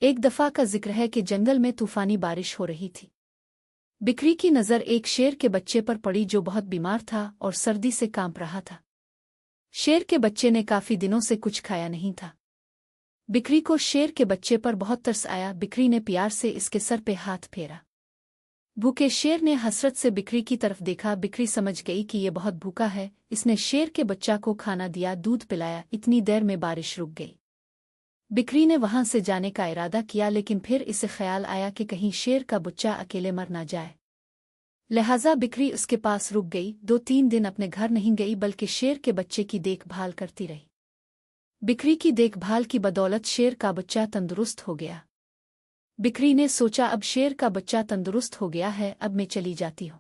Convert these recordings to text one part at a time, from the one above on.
एक दफा का जिक्र है कि जंगल में तूफानी बारिश हो रही थी। बिक्री की नज़र एक शेर के बच्चे पर पड़ी जो बहुत बीमार था और सर्दी से कांप रहा था। शेर के बच्चे ने काफी दिनों से कुछ खाया नहीं था। बिक्री को शेर के बच्चे पर बहुत तरस आया। बिक्री ने प्यार से इसके सर पे हाथ फेरा। भूखे शेर ने हसरत से बिक्री की तरफ देखा। बिक्री समझ गई कि ये बहुत भूखा है। इसने शेर के बच्चा को खाना दिया, दूध पिलाया। इतनी देर में बारिश रुक गई। बिक्री ने वहां से जाने का इरादा किया, लेकिन फिर इसे ख्याल आया कि कहीं शेर का बच्चा अकेले मर ना जाए। लिहाजा बिक्री उसके पास रुक गई। 2-3 दिन अपने घर नहीं गई, बल्कि शेर के बच्चे की देखभाल करती रही। बिक्री की देखभाल की बदौलत शेर का बच्चा तंदुरुस्त हो गया। बिक्री ने सोचा, अब शेर का बच्चा तंदुरुस्त हो गया है, अब मैं चली जाती हूँ।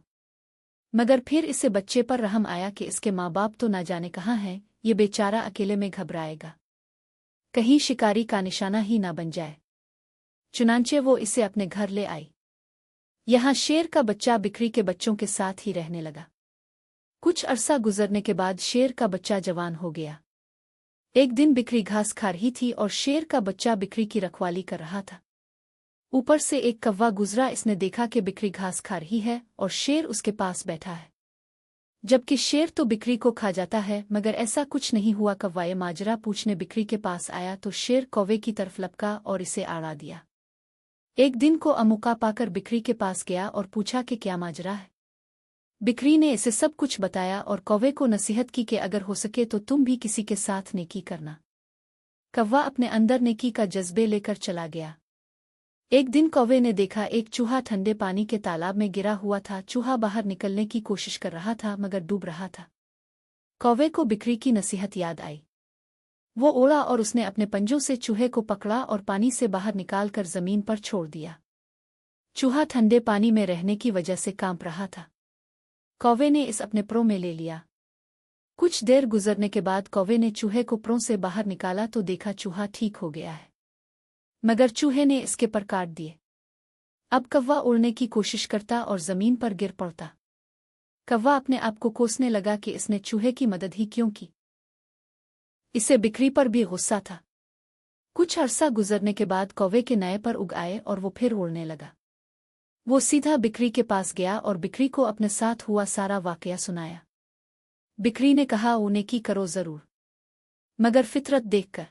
मगर फिर इसे बच्चे पर रहम आया कि इसके माँ बाप तो ना जाने कहाँ हैं। ये बेचारा अकेले में घबराएगा, कहीं शिकारी का निशाना ही ना बन जाए। चुनांचे वो इसे अपने घर ले आई। यहाँ शेर का बच्चा बिक्री के बच्चों के साथ ही रहने लगा। कुछ अरसा गुजरने के बाद शेर का बच्चा जवान हो गया। एक दिन बिक्री घास खा रही थी और शेर का बच्चा बिक्री की रखवाली कर रहा था। ऊपर से एक कौवा गुजरा। इसने देखा कि बिक्री घास खा रही है और शेर उसके पास बैठा है, जबकि शेर तो बिक्री को खा जाता है। मगर ऐसा कुछ नहीं हुआ। कौवा ये माजरा पूछने बिक्री के पास आया तो शेर कौवे की तरफ लपका और इसे आड़ा दिया। एक दिन को अमुका पाकर बिक्री के पास गया और पूछा कि क्या माजरा है। बिक्री ने इसे सब कुछ बताया और कौवे को नसीहत की कि अगर हो सके तो तुम भी किसी के साथ नेकी करना। कौवा अपने अंदर नेकी का जज्बे लेकर चला गया। एक दिन कौवे ने देखा एक चूहा ठंडे पानी के तालाब में गिरा हुआ था। चूहा बाहर निकलने की कोशिश कर रहा था, मगर डूब रहा था। कौवे को बिक्री की नसीहत याद आई। वो उड़ा और उसने अपने पंजों से चूहे को पकड़ा और पानी से बाहर निकालकर जमीन पर छोड़ दिया। चूहा ठंडे पानी में रहने की वजह से कांप रहा था। कौवे ने इस अपने प्रों में ले लिया। कुछ देर गुजरने के बाद कौवे ने चूहे को प्रों से बाहर निकाला तो देखा चूहा ठीक हो गया है, मगर चूहे ने इसके पर काट दिए। अब कौवा उड़ने की कोशिश करता और जमीन पर गिर पड़ता। कौवा अपने आप को कोसने लगा कि इसने चूहे की मदद ही क्यों की। इसे बिक्री पर भी गुस्सा था। कुछ अरसा गुजरने के बाद कौवे के नए पर उग आए और वो फिर उड़ने लगा। वो सीधा बिक्री के पास गया और बिक्री को अपने साथ हुआ सारा वाकया सुनाया। बिक्री ने कहा, ऊने की करो जरूर, मगर फितरत देखकर।